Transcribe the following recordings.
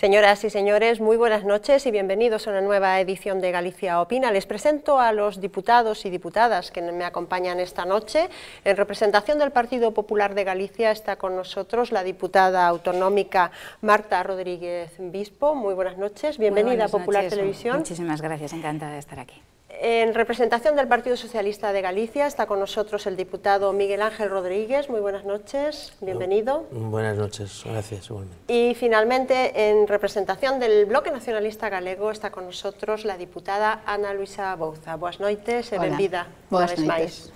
Señoras y señores, muy buenas noches y bienvenidos a una nueva edición de Galicia Opina. Les presento a los diputados y diputadas que me acompañan esta noche. En representación del Partido Popular de Galicia está con nosotros la diputada autonómica Marta Rodríguez Bispo. Muy buenas noches, bienvenida a Popular Televisión. Muchísimas gracias, encantada de estar aquí. En representación del Partido Socialista de Galicia está con nosotros el diputado Miguel Ángel Rodríguez. Muy buenas noches, bienvenido. Buenas noches, gracias igualmente. Y finalmente, en representación del Bloque Nacionalista Galego está con nosotros la diputada Ana Luisa Bouza. Boas noites e benvida unha vez máis.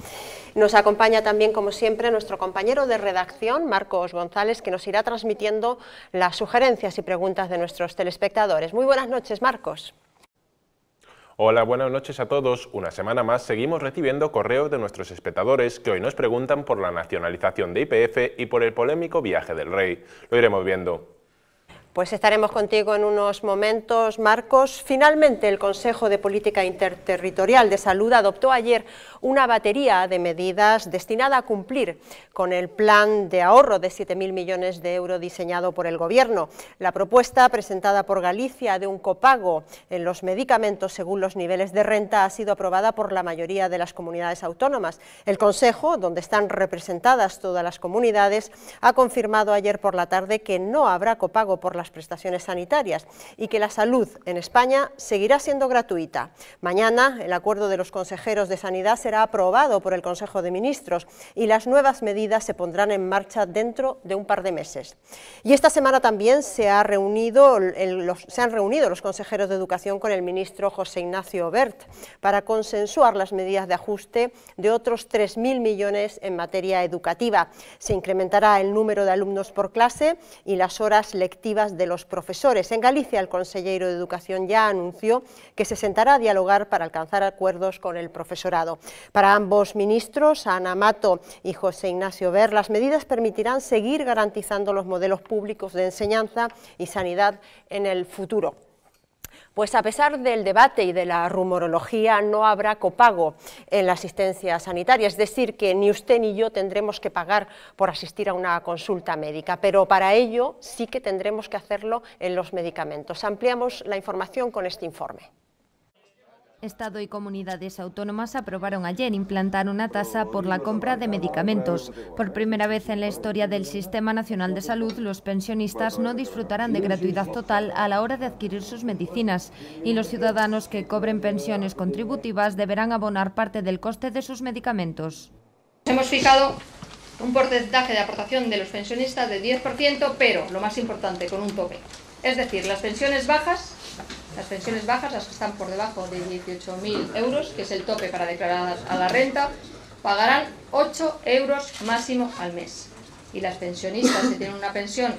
Nos acompaña también, como siempre, nuestro compañero de redacción, Marcos González, que nos irá transmitiendo las sugerencias y preguntas de nuestros telespectadores. Muy buenas noches, Marcos. Hola, buenas noches a todos. Una semana más seguimos recibiendo correos de nuestros espectadores que hoy nos preguntan por la nacionalización de YPF y por el polémico viaje del rey. Lo iremos viendo. Pues estaremos contigo en unos momentos, Marcos. Finalmente, el Consejo de Política Interterritorial de Salud adoptó ayer una batería de medidas destinada a cumplir con el plan de ahorro de 7.000 millones de euros diseñado por el Gobierno. La propuesta presentada por Galicia de un copago en los medicamentos según los niveles de renta ha sido aprobada por la mayoría de las comunidades autónomas. El Consejo, donde están representadas todas las comunidades, ha confirmado ayer por la tarde que no habrá copago por las prestaciones sanitarias y que la salud en España seguirá siendo gratuita. Mañana el acuerdo de los consejeros de Sanidad será aprobado por el Consejo de Ministros y las nuevas medidas se pondrán en marcha dentro de un par de meses. Y esta semana también se han reunido los consejeros de Educación con el ministro José Ignacio Wert para consensuar las medidas de ajuste de otros 3.000 millones en materia educativa. Se incrementará el número de alumnos por clase y las horas lectivas de los profesores. En Galicia, el consejero de Educación ya anunció que se sentará a dialogar para alcanzar acuerdos con el profesorado. Para ambos ministros, Ana Mato y José Ignacio Wert, las medidas permitirán seguir garantizando los modelos públicos de enseñanza y sanidad en el futuro. Pues a pesar del debate y de la rumorología, no habrá copago en la asistencia sanitaria, es decir, que ni usted ni yo tendremos que pagar por asistir a una consulta médica, pero para ello sí que tendremos que hacerlo en los medicamentos. Ampliamos la información con este informe. Estado y comunidades autónomas aprobaron ayer implantar una tasa por la compra de medicamentos. Por primera vez en la historia del Sistema Nacional de Salud, los pensionistas no disfrutarán de gratuidad total a la hora de adquirir sus medicinas y los ciudadanos que cobren pensiones contributivas deberán abonar parte del coste de sus medicamentos. Hemos fijado un porcentaje de aportación de los pensionistas de 10%, pero, lo más importante, con un tope. Es decir, las pensiones bajas, las que están por debajo de 18.000 euros, que es el tope para declarar a la renta, pagarán 8 euros máximo al mes. Y las pensionistas que tienen una pensión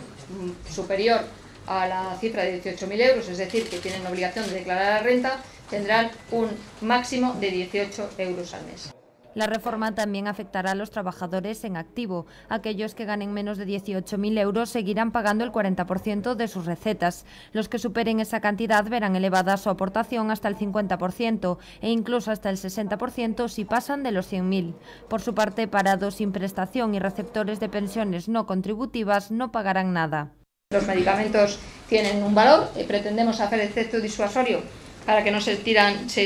superior a la cifra de 18.000 euros, es decir, que tienen obligación de declarar la renta, tendrán un máximo de 18 euros al mes. La reforma también afectará a los trabajadores en activo. Aquellos que ganen menos de 18.000 euros seguirán pagando el 40% de sus recetas. Los que superen esa cantidad verán elevada su aportación hasta el 50% e incluso hasta el 60% si pasan de los 100.000. Por su parte, parados sin prestación y receptores de pensiones no contributivas no pagarán nada. Los medicamentos tienen un valor y pretendemos hacer efecto disuasorio para que no se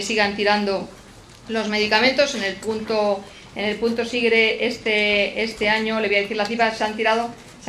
sigan tirando los medicamentos. En el punto Sigre este año, le voy a decir la cifra, se han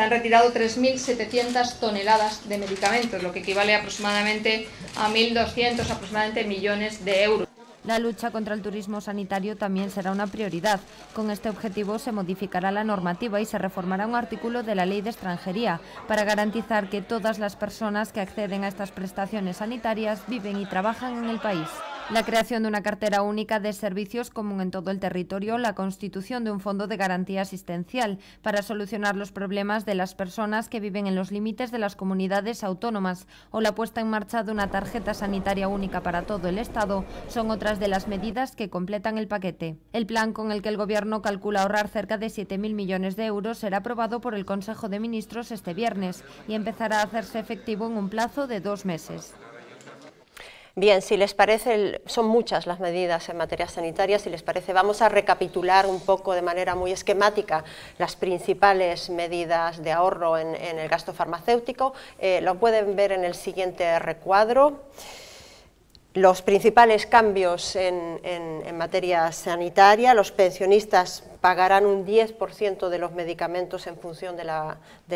retirado 3.700 toneladas de medicamentos, lo que equivale aproximadamente a 1.200 aproximadamente millones de euros. La lucha contra el turismo sanitario también será una prioridad. Con este objetivo se modificará la normativa y se reformará un artículo de la Ley de Extranjería para garantizar que todas las personas que acceden a estas prestaciones sanitarias viven y trabajan en el país. La creación de una cartera única de servicios común en todo el territorio, la constitución de un fondo de garantía asistencial para solucionar los problemas de las personas que viven en los límites de las comunidades autónomas o la puesta en marcha de una tarjeta sanitaria única para todo el Estado son otras de las medidas que completan el paquete. El plan con el que el Gobierno calcula ahorrar cerca de 7.000 millones de euros será aprobado por el Consejo de Ministros este viernes y empezará a hacerse efectivo en un plazo de 2 meses. Bien, si les parece, son muchas las medidas en materia sanitaria, si les parece vamos a recapitular un poco de manera muy esquemática las principales medidas de ahorro en el gasto farmacéutico. Lo pueden ver en el siguiente recuadro. Los principales cambios en materia sanitaria: los pensionistas pagarán un 10% de los medicamentos en función de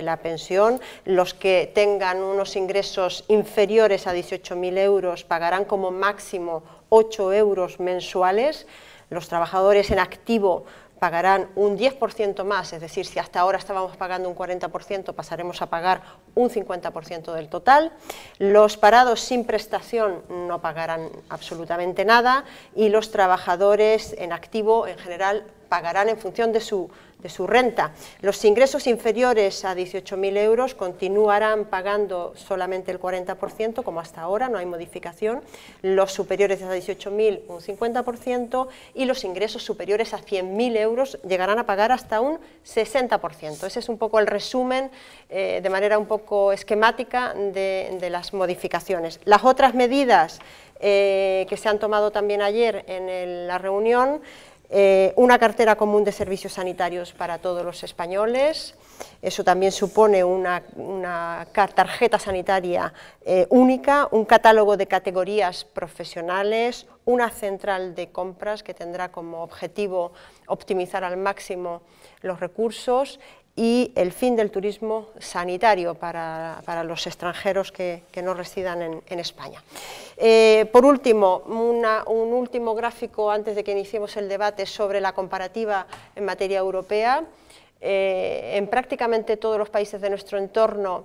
la pensión, los que tengan unos ingresos inferiores a 18.000 euros pagarán como máximo 8 euros mensuales, los trabajadores en activo pagarán un 10% más, es decir, si hasta ahora estábamos pagando un 40%, pasaremos a pagar un 50% del total. Los parados sin prestación no pagarán absolutamente nada y los trabajadores en activo, en general, pagarán en función de su renta. Los ingresos inferiores a 18.000 euros continuarán pagando solamente el 40%, como hasta ahora, no hay modificación. Los superiores a 18.000, un 50%, y los ingresos superiores a 100.000 euros llegarán a pagar hasta un 60%. Ese es un poco el resumen, de manera un poco esquemática, de las modificaciones. Las otras medidas que se han tomado también ayer en la reunión: una cartera común de servicios sanitarios para todos los españoles, eso también supone una tarjeta sanitaria única, un catálogo de categorías profesionales, una central de compras que tendrá como objetivo optimizar al máximo los recursos, y el fin del turismo sanitario para los extranjeros que no residan en España. Por último, un último gráfico antes de que iniciemos el debate sobre la comparativa en materia europea. En prácticamente todos los países de nuestro entorno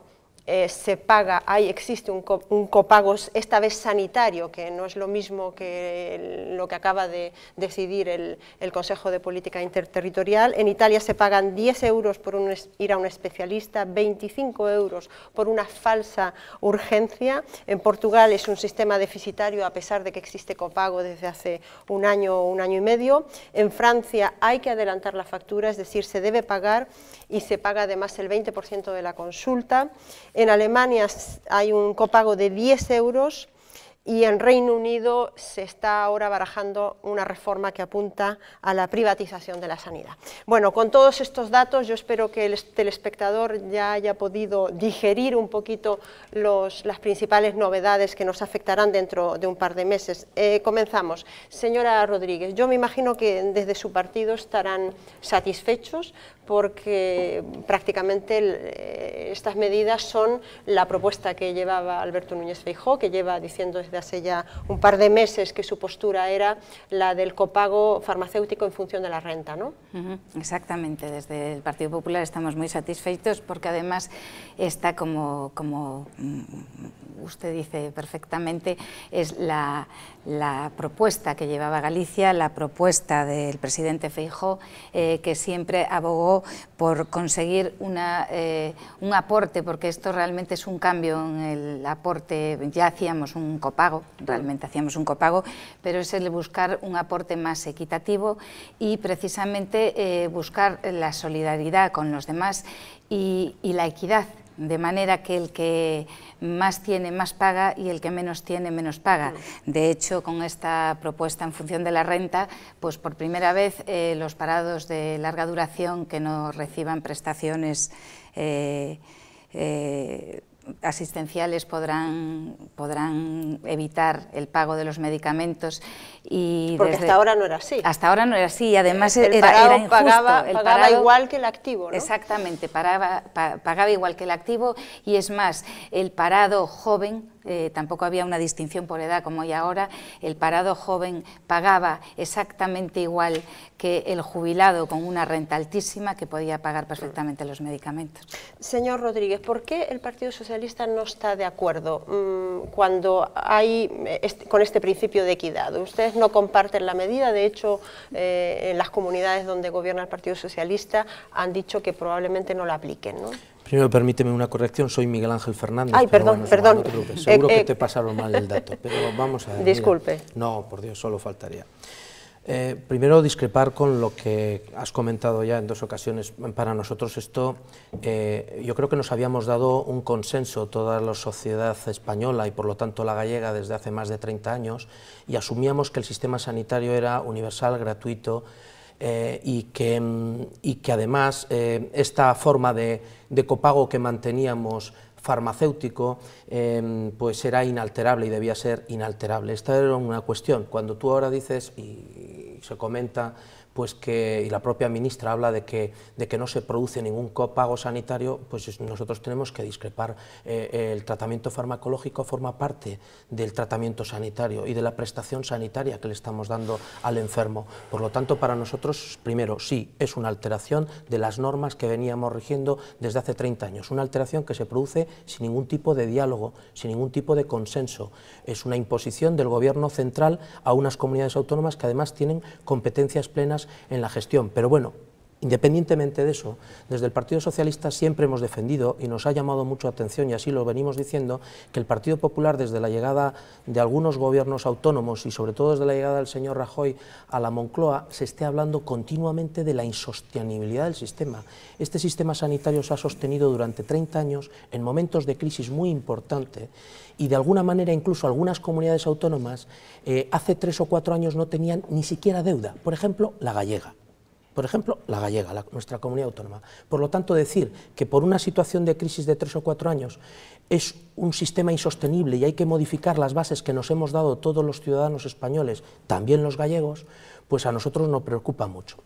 se paga, existe un copago, esta vez sanitario, que no es lo mismo que lo que acaba de decidir el Consejo de Política Interterritorial. En Italia se pagan 10 euros por ir a un especialista, 25 euros por una falsa urgencia. En Portugal es un sistema deficitario, a pesar de que existe copago desde hace un año y medio. En Francia hay que adelantar la factura, es decir, se debe pagar, y se paga además el 20% de la consulta. En Alemania hay un copago de 10 euros y en Reino Unido se está ahora barajando una reforma que apunta a la privatización de la sanidad. Bueno, con todos estos datos yo espero que el telespectador ya haya podido digerir un poquito las principales novedades que nos afectarán dentro de un par de meses. Comenzamos. Señora Rodríguez, yo me imagino que desde su partido estarán satisfechos porque prácticamente estas medidas son la propuesta que llevaba Alberto Núñez Feijóo, que lleva diciendo desde hace ya un par de meses que su postura era la del copago farmacéutico en función de la renta, ¿no? Exactamente, desde el Partido Popular estamos muy satisfechos porque además está, como usted dice perfectamente, es la propuesta que llevaba Galicia, la propuesta del presidente Feijóo, que siempre abogó por conseguir un aporte, porque esto realmente es un cambio en el aporte. Ya hacíamos un copago, realmente hacíamos un copago, pero es el buscar un aporte más equitativo y precisamente buscar la solidaridad con los demás y la equidad, de manera que el que más tiene más paga y el que menos tiene menos paga. De hecho, con esta propuesta en función de la renta, pues por primera vez los parados de larga duración que no reciban prestaciones asistenciales podrán evitar el pago de los medicamentos. Porque hasta ahora no era así. Hasta ahora no era así, y además el era injusto. Pagaba igual que el activo, ¿no? Exactamente, pagaba igual que el activo, y es más, el parado joven, tampoco había una distinción por edad como hay ahora, el parado joven pagaba exactamente igual que el jubilado con una renta altísima, que podía pagar perfectamente los medicamentos. Señor Rodríguez, ¿por qué el Partido Socialista no está de acuerdo cuando hay con este principio de equidad? Ustedes no comparten la medida, de hecho, en las comunidades donde gobierna el Partido Socialista han dicho que probablemente no la apliquen, ¿no? Primero permíteme una corrección, soy Miguel Ángel Fernández. Ay, perdón, bueno, perdón. No te preocupes, seguro que te pasaron mal el dato, pero vamos a ver. Disculpe. Mira, no, por Dios, solo faltaría. Primero, discrepar con lo que has comentado ya en 2 ocasiones. Para nosotros esto, yo creo que nos habíamos dado un consenso, toda la sociedad española y por lo tanto la gallega desde hace más de 30 años, y asumíamos que el sistema sanitario era universal, gratuito, y que además esta forma de copago que manteníamos farmacéutico, pues era inalterable y debía ser inalterable. Esta era una cuestión. Cuando tú ahora dices, y se comenta, pues que, y la propia ministra habla de que no se produce ningún copago sanitario, pues nosotros tenemos que discrepar. El tratamiento farmacológico forma parte del tratamiento sanitario y de la prestación sanitaria que le estamos dando al enfermo. Por lo tanto, para nosotros, primero, sí, es una alteración de las normas que veníamos rigiendo desde hace 30 años, una alteración que se produce sin ningún tipo de diálogo, sin ningún tipo de consenso. Es una imposición del gobierno central a unas comunidades autónomas que además tienen competencias plenas en la gestión. Pero bueno, independientemente de eso, desde el Partido Socialista siempre hemos defendido, y nos ha llamado mucho la atención, y así lo venimos diciendo, que el Partido Popular, desde la llegada de algunos gobiernos autónomos y sobre todo desde la llegada del señor Rajoy a la Moncloa, se esté hablando continuamente de la insostenibilidad del sistema. Este sistema sanitario se ha sostenido durante 30 años en momentos de crisis muy importante, y de alguna manera incluso algunas comunidades autónomas hace 3 o 4 años no tenían ni siquiera deuda, por ejemplo la gallega. Nuestra comunidad autónoma. Por lo tanto, decir que por una situación de crisis de 3 o 4 años es un sistema insostenible y hay que modificar las bases que nos hemos dado todos los ciudadanos españoles, también los gallegos, pues a nosotros nos preocupa mucho.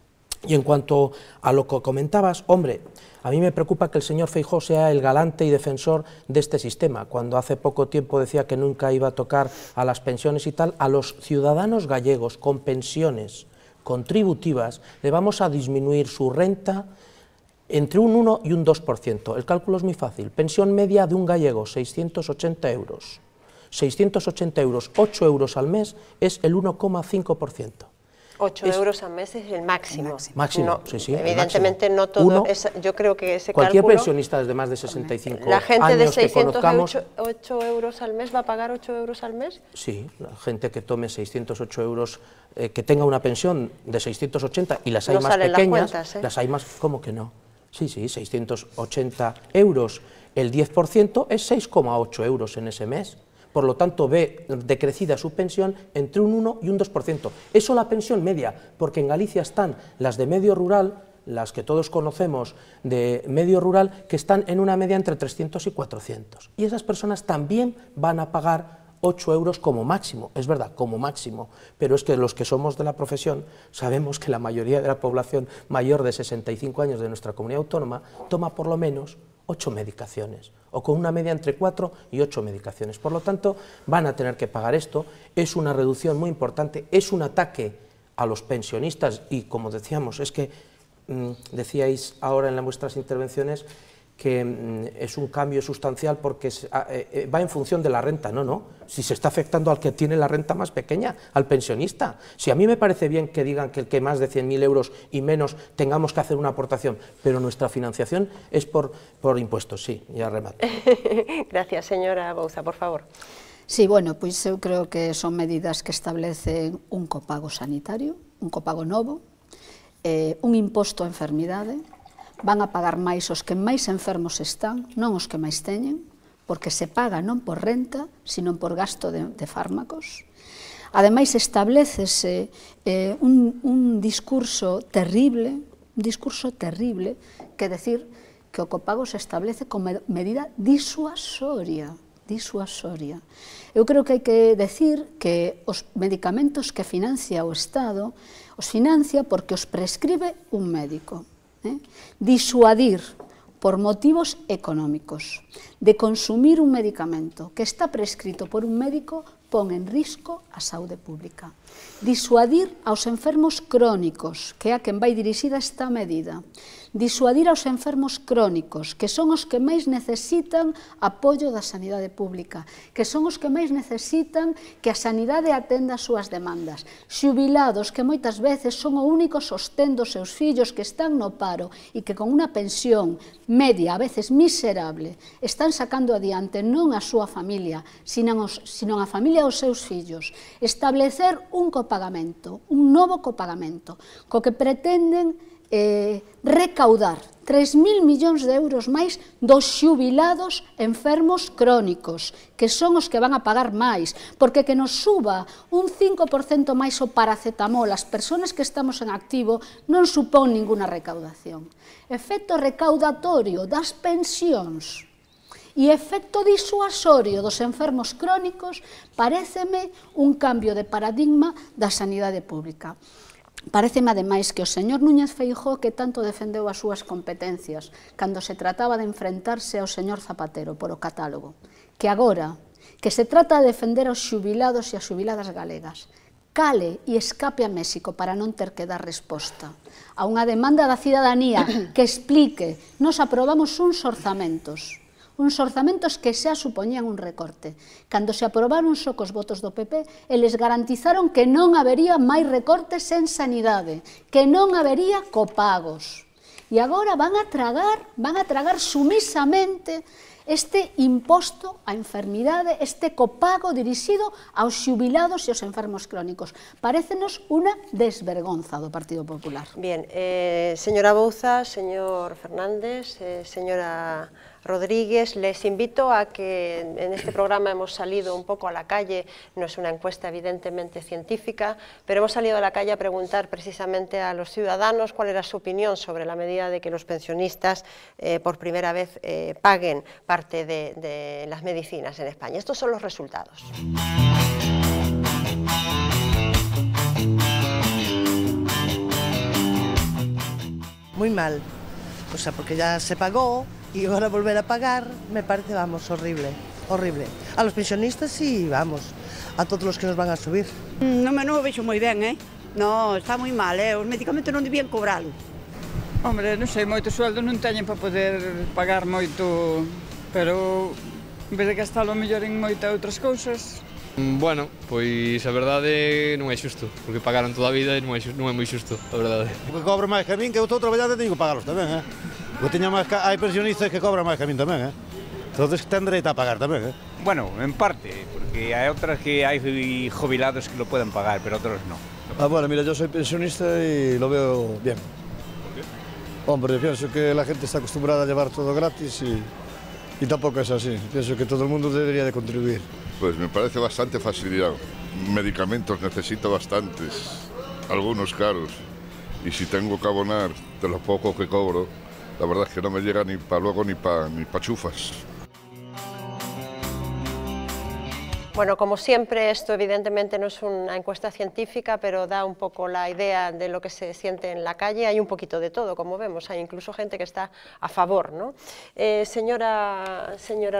Y en cuanto a lo que comentabas, hombre, a mí me preocupa que el señor Feijóo sea el galante y defensor de este sistema, cuando hace poco tiempo decía que nunca iba a tocar a las pensiones y tal. A los ciudadanos gallegos con pensiones contributivas le vamos a disminuir su renta entre un 1 y un 2%. El cálculo es muy fácil. Pensión media de un gallego, 680 euros. 680 euros, 8 euros al mes es el 1,5%. 8 euros al mes es el máximo. Máximo, no, sí, sí. Evidentemente no todo, yo creo que ese cualquier cálculo... Pensionista de más de 65 ¿La gente de 608 euros al mes va a pagar 8 euros al mes? Sí, la gente que tome 608 euros, que tenga una pensión de 680, y las hay más pequeñas, las hay más... ¿Cómo que no? Sí, 680 euros, el 10% es 6,8 euros en ese mes. Por lo tanto, ve decrecida su pensión entre un 1 y un 2%. Eso la pensión media, porque en Galicia están las de medio rural, las que todos conocemos de medio rural, que están en una media entre 300 y 400. Y esas personas también van a pagar 8 euros como máximo, es verdad, como máximo, pero es que los que somos de la profesión sabemos que la mayoría de la población mayor de 65 años de nuestra comunidad autónoma toma por lo menos 8 medicaciones, o con una media entre 4 y 8 medicaciones. Por lo tanto, van a tener que pagar esto. Es una reducción muy importante, es un ataque a los pensionistas, y como decíamos, es que decíais ahora en vuestras intervenciones que es un cambio sustancial porque va en función de la renta. No, si se está afectando al que tiene la renta más pequeña, al pensionista. Si a mí me parece bien que digan que el que más de 100.000 euros y menos tengamos que hacer una aportación, pero nuestra financiación es por impuestos. Sí, ya remato. Gracias, señora Bouza, por favor. Sí, bueno, pois eu creo que son medidas que establecen un copago sanitario, un copago novo, un imposto a enfermidade. Van a pagar máis os que máis enfermos están, non os que máis teñen, porque se paga non por renta, sino por gasto de fármacos. Ademais, establecese un discurso terrible, que decir que o copago se establece como medida disuasoria. Eu creo que hai que decir que os medicamentos que financia o Estado, os financia porque os prescribe un médico. Disuadir por motivos económicos de consumir un medicamento que está prescrito por un médico pon en risco a saúde pública. Disuadir aos enfermos crónicos, que é a quen vai dirixida esta medida, disuadir aos enfermos crónicos, que son os que máis necesitan apoio da sanidade pública, que son os que máis necesitan que a sanidade atenda as súas demandas, xubilados que moitas veces son o único sostén dos seus fillos que están no paro e que con unha pensión media, a veces miserable, están sacando adiante non a súa familia, sino a familia dos seus fillos. Establecer un copagamento, un novo copagamento, co que pretenden recaudar 3.000 millóns de euros máis dos xubilados enfermos crónicos, que son os que van a pagar máis, porque que nos suba un 5% máis o paracetamol as persoas que estamos en activo non supón ninguna recaudación. Efecto recaudatorio das pensións e efecto disuasorio dos enfermos crónicos paréceme un cambio de paradigma da sanidade pública. Paréceme, ademais, que o señor Núñez Feijóo, que tanto defendeu as súas competencias cando se trataba de enfrentarse ao señor Zapatero por o catálogo, que agora, que se trata de defender aos xubilados e as xubiladas galegas, cale e escape a México para non ter que dar resposta a unha demanda da cidadanía que explique, nos aprobamos uns orzamentos que xa supoñían un recorte. Cando se aprobaron só cos votos do PP, eles garantizaron que non habería máis recortes en sanidade, que non habería copagos. E agora van a tragar sumisamente este imposto á enfermidade, este copago dirixido aos xubilados e aos enfermos crónicos. Parécenos unha desvergonza do Partido Popular. Bien, señora Bouza, señor Fernández, señora Rodríguez, les invito a que en este programa hemos salido un poco a la calle, no es una encuesta evidentemente científica, pero hemos salido a la calle a preguntar precisamente a los ciudadanos cuál era su opinión sobre la medida de que los pensionistas por primera vez paguen parte de las medicinas en España. Estos son los resultados. Muy mal, o sea, porque ya se pagó y ahora volver a pagar me parece, vamos, horrible, horrible. A los pensionistas sí, vamos, a todos los que nos van a subir. Non me vexo moi ben, No, está moi mal, os medicamentos non debían cobralo. Hombre, non sei, moito sueldo non teñen para poder pagar moito, pero en vez de gastalo mellor en moitas outras cousas. Bueno, pois a verdade non é xusto, porque pagaron toda a vida e non é moi xusto, a verdade. Porque cobro máis que a min, que eu estou traballando e teño que pagalos tamén, Porque hai pensionistas que cobran máis que a min tamén, Entonces ten dereito a pagar tamén, Bueno, en parte, porque hai outras que hai jubilados que lo pueden pagar, pero otros no. Bueno, mira, yo soy pensionista y lo veo bien. ¿Por qué? Hombre, pienso que la gente está acostumbrada a llevar todo gratis y tampoco es así. Pienso que todo el mundo debería de contribuir. Pues me parece bastante facilidad. Medicamentos necesito bastantes, algunos caros. Y si tengo que abonar de lo poco que cobro, la verdad es que no me llega ni para luego ni pa chufas. Bueno, como siempre, esto evidentemente no es una encuesta científica, pero da un poco la idea de lo que se siente en la calle. Hay un poquito de todo, como vemos, hay incluso gente que está a favor, ¿no? Señora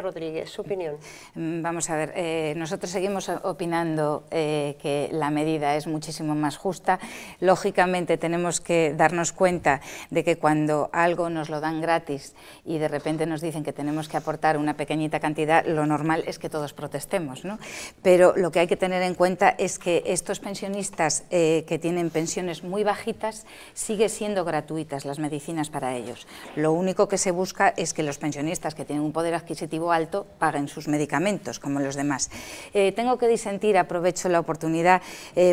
Rodríguez, su opinión. Vamos a ver, nosotros seguimos opinando que la medida es muchísimo más justa. Lógicamente tenemos que darnos cuenta de que cuando algo nos lo dan gratis y de repente nos dicen que tenemos que aportar una pequeñita cantidad, lo normal es que todos protestemos, ¿no? Pero lo que hay que tener en cuenta es que estos pensionistas que tienen pensiones muy bajitas, sigue siendo gratuitas las medicinas para ellos. Lo único que se busca es que los pensionistas que tienen un poder adquisitivo alto paguen sus medicamentos, como los demás. Tengo que disentir, aprovecho la oportunidad,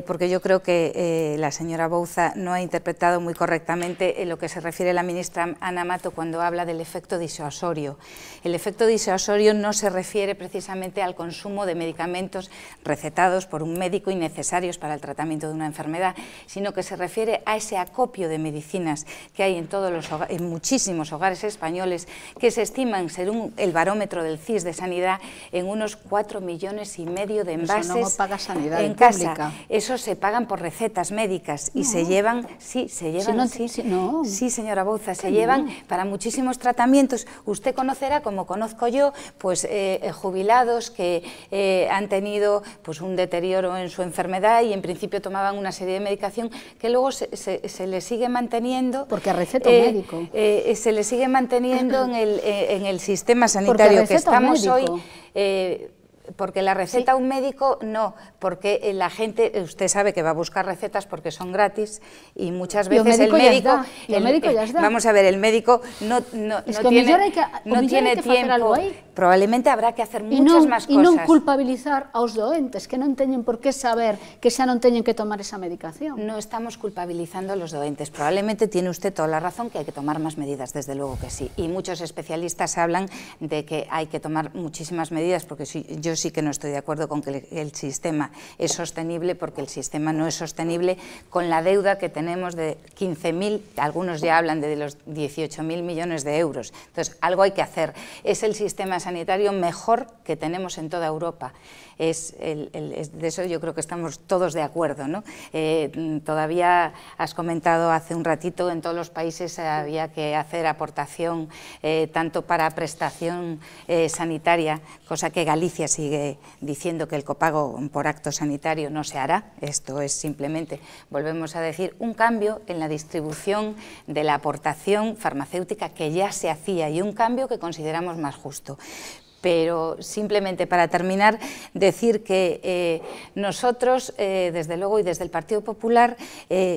porque yo creo que la señora Bouza no ha interpretado muy correctamente en lo que se refiere la ministra Ana Mato cuando habla del efecto disuasorio. El efecto disuasorio no se refiere precisamente al consumo de medicamentos recetados por un médico y necesarios para el tratamiento de una enfermedad, sino que se refiere a ese acopio de medicinas que hay en muchísimos hogares españoles, que se estiman, según el barómetro del CIS de Sanidad, en unos 4,5 millones de envases. Eso no paga sanidad en pública. Casa. Esos se pagan por recetas médicas y se llevan, sí, señora Bouza, se llevan para muchísimos tratamientos. Usted conocerá, como conozco yo, pues jubilados que han tenido pues, un deterioro en su enfermedad y en principio tomaban una serie de medicación que luego se les sigue manteniendo. Porque receta un médico. Se les sigue manteniendo en el sistema sanitario que estamos hoy. Porque la receta un médico, no, porque la gente, usted sabe que va a buscar recetas porque son gratis y muchas veces el médico ya da. Vamos a ver, el médico no tiene tiempo, probablemente habrá que hacer muchas más cosas. E non culpabilizar aos doentes, que non teñen por qué saber que xa non teñen que tomar esa medicación. No estamos culpabilizando a los doentes, probablemente tiene usted toda la razón que hay que tomar más medidas, desde luego que sí, y muchos especialistas hablan de que hay que tomar muchísimas medidas, porque yo sí que no estoy de acuerdo con que el sistema es sostenible, porque el sistema no es sostenible con la deuda que tenemos de 15.000, algunos ya hablan de los 18.000 millones de euros. Entonces, algo hay que hacer. Es el sistema sanitario mejor que tenemos en toda Europa. De eso yo creo que estamos todos de acuerdo, ¿no? Todavía has comentado hace un ratito, en todos los países había que hacer aportación tanto para prestación sanitaria, cosa que Galicia sigue diciendo que el copago por acto sanitario no se hará. Esto es simplemente, volvemos a decir, un cambio en la distribución de la aportación farmacéutica que ya se hacía y un cambio que consideramos más justo. Pero simplemente para terminar, decir que nosotros, desde luego y desde el Partido Popular,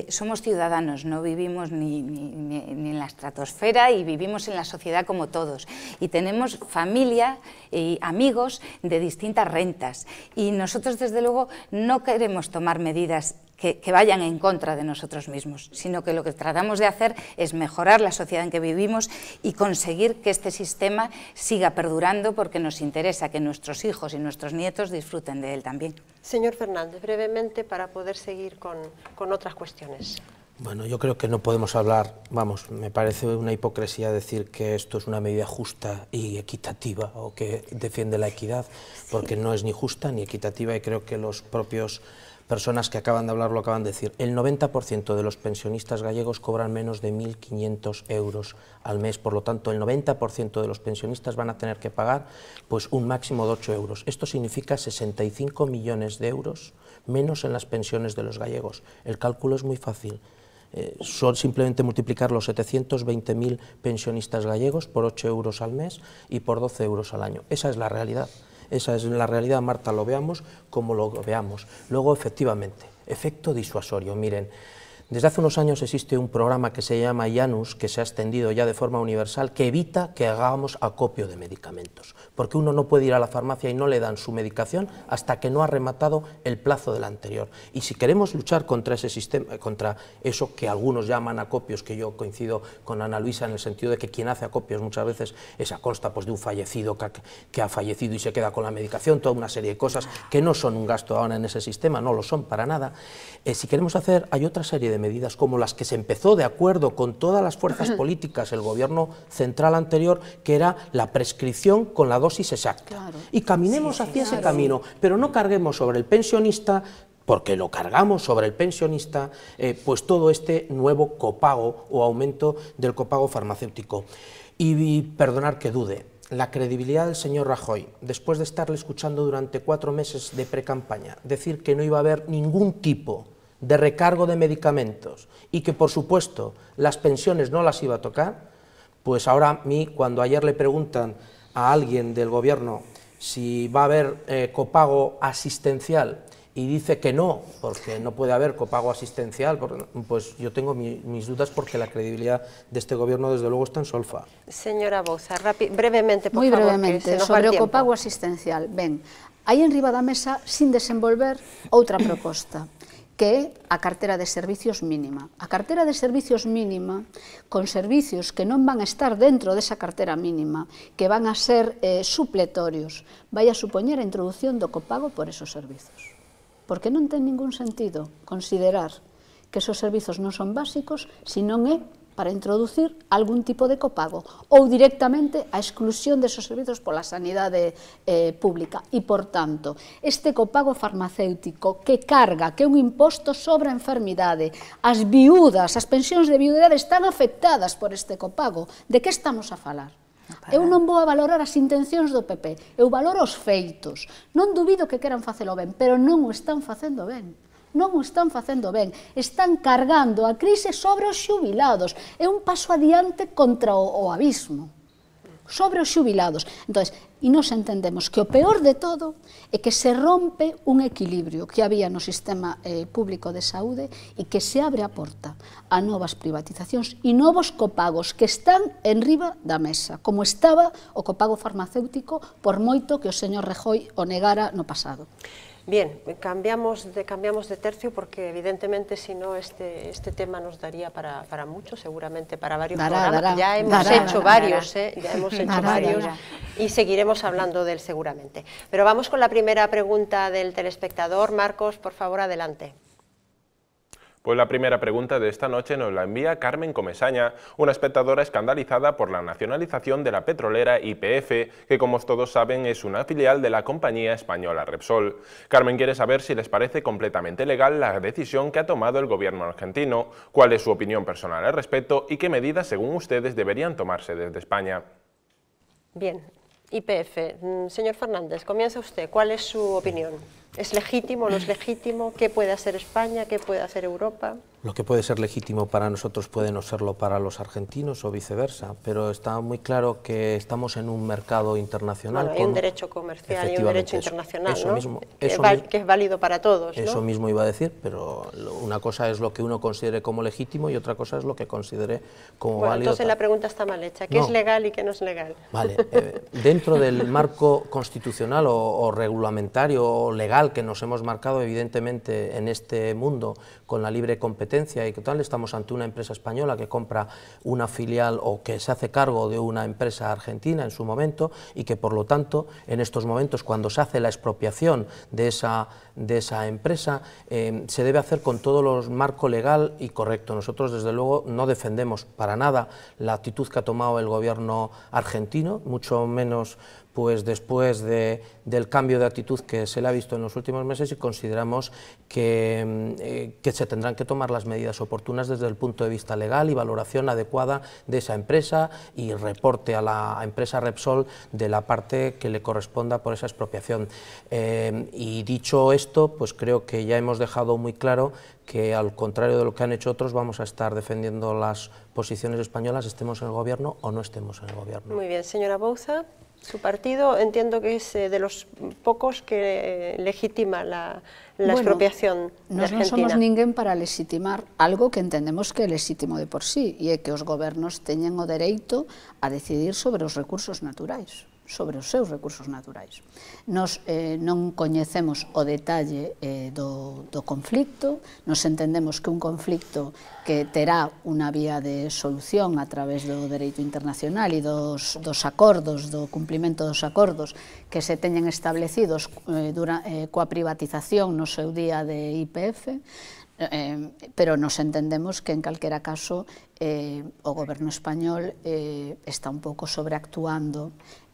somos ciudadanos, no vivimos ni en la estratosfera y vivimos en la sociedad como todos. Y tenemos familia y amigos de distintas rentas. Y nosotros, desde luego, no queremos tomar medidas que vayan en contra de nosotros mismos, sino que lo que tratamos de hacer es mejorar la sociedad en que vivimos y conseguir que este sistema siga perdurando, porque nos interesa que nuestros hijos y nuestros nietos disfruten de él también. Señor Fernández, brevemente para poder seguir con otras cuestiones. Bueno, yo creo que no podemos hablar, vamos, me parece una hipocresía decir que esto es una medida justa y equitativa o que defiende la equidad, porque no es ni justa ni equitativa, y creo que los propios personas que acaban de hablar lo acaban de decir. El 90% de los pensionistas gallegos cobran menos de 1.500 euros al mes, por lo tanto el 90% de los pensionistas van a tener que pagar pues un máximo de 8 euros. Esto significa 65 millones de euros menos en las pensiones de los gallegos. El cálculo es muy fácil. Son simplemente multiplicar los 720.000 pensionistas gallegos por 8 euros al mes y por 12 euros al año. Esa es la realidad. Esa es la realidad, Marta, lo veamos como lo veamos. Luego, efectivamente, efecto disuasorio. Miren, desde hace unos años existe un programa que se llama Janus, que se ha extendido ya de forma universal, que evita que hagamos acopio de medicamentos, porque uno no puede ir a la farmacia y no le dan su medicación hasta que no ha rematado el plazo del anterior. Y si queremos luchar contra ese sistema, contra eso que algunos llaman acopios, que yo coincido con Ana Luisa en el sentido de que quien hace acopios muchas veces es a costa pues, de un fallecido que ha fallecido y se queda con la medicación, toda una serie de cosas que no son un gasto ahora en ese sistema, no lo son para nada. Si queremos hacer, hay otra serie de medidas como las que se empezó de acuerdo con todas las fuerzas políticas, el gobierno central anterior, que era la prescripción con la dosis exacta. Claro. Y caminemos hacia ese camino, pero no carguemos sobre el pensionista, porque lo cargamos sobre el pensionista, pues todo este nuevo copago o aumento del copago farmacéutico. Y perdonar que dude, la credibilidad del señor Rajoy, después de estarle escuchando durante 4 meses de precampaña, decir que no iba a haber ningún tipo de recargo de medicamentos y que, por supuesto, las pensiones no las iba a tocar, pues ahora a mí, cuando ayer le preguntan a alguien del gobierno si va a haber copago asistencial y dice que no, porque no puede haber copago asistencial, pues yo tengo mis dudas, porque la credibilidad de este gobierno desde luego está en solfa. Señora Bouza, brevemente, por favor. Moi brevemente, sobre o copago asistencial. Ben, hai enriba da mesa, sin desenvolver, outra proposta, que é a cartera de servicios mínima. A cartera de servicios mínima, con servicios que non van a estar dentro desa cartera mínima, que van a ser supletorios, vai a supoñer a introducción do copago por esos servizos. Porque non ten ningún sentido considerar que esos servizos non son básicos, se non é para introducir algún tipo de copago ou directamente a exclusión desos servizos pola sanidade pública. E, por tanto, este copago farmacéutico que carga, que é un imposto sobre a enfermidade, as viúdas, as pensións de viudedade están afectadas por este copago. De que estamos a falar? Eu non vou a valorar as intencións do PP, eu valoro os feitos. Non dubido que queran facelo ben, pero non o están facendo ben. Non o están facendo ben. Están cargando a crise sobre os xubilados. É un paso adiante contra o abismo. Sobre os xubilados. Entón, e nos entendemos que o peor de todo é que se rompe un equilibrio que había no sistema público de saúde e que se abre a porta a novas privatizacións e novos copagos que están enriba da mesa, como estaba o copago farmacéutico, por moito que o señor Rajoy o negara no pasado. Bien, cambiamos de tercio porque evidentemente si no este tema nos daría para mucho, seguramente para varios programas. Ya hemos hecho varios y seguiremos hablando de él seguramente. Pero vamos con la primera pregunta del telespectador. Marcos, por favor, adelante. Pues la primera pregunta de esta noche nos la envía Carmen Comesaña, una espectadora escandalizada por la nacionalización de la petrolera YPF, que como todos saben es una filial de la compañía española Repsol. Carmen quiere saber si les parece completamente legal la decisión que ha tomado el gobierno argentino, cuál es su opinión personal al respecto y qué medidas, según ustedes, deberían tomarse desde España. Bien, YPF. Señor Fernández, comienza usted. ¿Cuál es su opinión? ¿Es legítimo, no es legítimo? ¿Qué puede hacer España? ¿Qué puede hacer Europa? Lo que puede ser legítimo para nosotros puede no serlo para los argentinos o viceversa, pero está muy claro que estamos en un mercado internacional. Bueno, hay un derecho comercial y un derecho internacional, ¿no? Que es válido para todos, ¿no? Eso mismo iba a decir, pero una cosa es lo que uno considere como legítimo y otra cosa es lo que considere como válido. Entonces la pregunta está mal hecha. ¿Qué es legal y qué no es legal? Vale, dentro del marco constitucional o reglamentario o legal que nos hemos marcado evidentemente en este mundo con la libre competencia y que tal, estamos ante una empresa española que compra una filial o que se hace cargo de una empresa argentina en su momento y que por lo tanto en estos momentos cuando se hace la expropiación de esa empresa se debe hacer con todo el marco legal y correcto. Nosotros desde luego no defendemos para nada la actitud que ha tomado el gobierno argentino, mucho menos pues después del cambio de actitud que se le ha visto en los últimos meses y consideramos que se tendrán que tomar las medidas oportunas desde el punto de vista legal y valoración adecuada de esa empresa y reporte a la empresa Repsol de la parte que le corresponda por esa expropiación. Y dicho esto, pues creo que ya hemos dejado muy claro que al contrario de lo que han hecho otros vamos a estar defendiendo las posiciones españolas, estemos en el gobierno o no estemos en el gobierno. Muy bien, señora Bouza. Su partido entiendo que es de los pocos que legitima la expropiación de Argentina. Non somos ninguén para legitimar algo que entendemos que é legítimo de por sí, e é que os gobernos teñen o dereito a decidir sobre os recursos naturais, sobre os seus recursos naturais. Nos non coñecemos o detalle do conflicto, nos entendemos que un conflicto que terá unha vía de solución a través do dereito internacional e dos acordos, do cumplimento dos acordos que se teñen establecidos coa privatización no seu día de YPF, pero nos entendemos que en calquera caso o goberno español está un pouco sobreactuando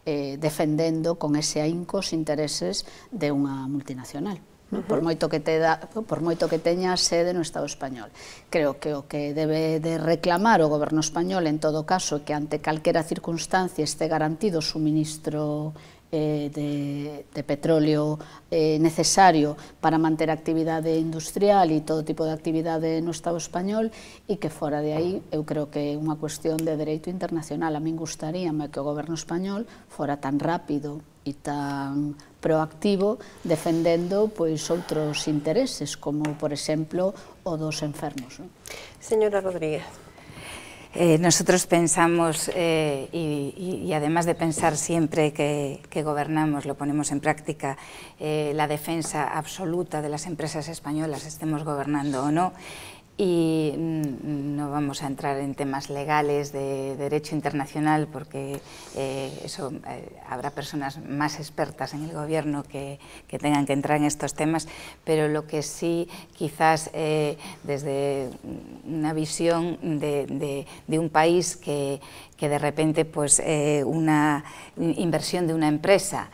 defendendo con ese ahínco os intereses de unha multinacional, por moito que teña sede no Estado español. Creo que o que debe de reclamar o goberno español en todo caso é que ante calquera circunstancia este garantido o suministro de petróleo necesario para manter a actividade industrial e todo tipo de actividade no Estado español e que fora de aí eu creo que é unha cuestión de dereito internacional. A min gustaríame que o goberno español fora tan rápido e tan proactivo defendendo pois outros intereses como por exemplo o dos enfermos. Señora Rodríguez. Nosotros pensamos, y además de pensar siempre que gobernamos, lo ponemos en práctica, la defensa absoluta de las empresas españolas, estemos gobernando o no, y no vamos a entrar en temas legales de derecho internacional porque eso habrá personas más expertas en el gobierno que tengan que entrar en estos temas, pero lo que sí quizás desde una visión de un país que de repente pues una inversión de una empresa